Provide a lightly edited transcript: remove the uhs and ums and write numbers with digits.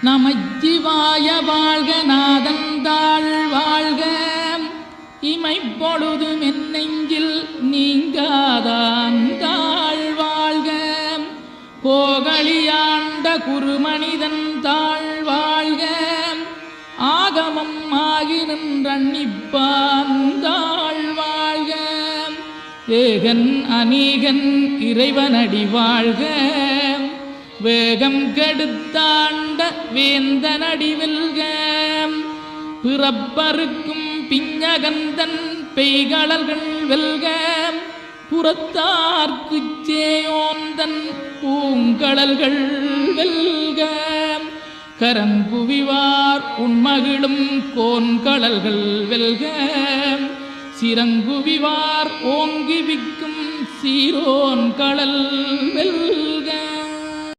நமச்சிவாய வாழ்க நாதந்தாள் வாழ்க இமைப்பொழுது மென்னெஞ்சில் நீங்காதாந்தாள் வாழ்க கோகலியாண்ட குருமனிதன் தாழ் வாழ்க ஆகமம் ஆகி நின்றன்னிப்பாந்தாள் வாழ்க ஏகன் அநீகன் இறைவனடி வாழ்க வேகம் கெடுத்தாண்ட வேந்தனடி வெல்க பிறப்பருக்கும் பிஞகந்தன் பெய்களர்கள் வெல்க புறத்தார்க்குச் சேயோந்தன் பூங்கடல்கள் வெல்க கரங்குவிவார் உண்மகிழும் கோன்கடல்கள் வெல்க சிறங்குவிவார் ஓங்கி விக்கும் சீரோன் கடல் வெல்க.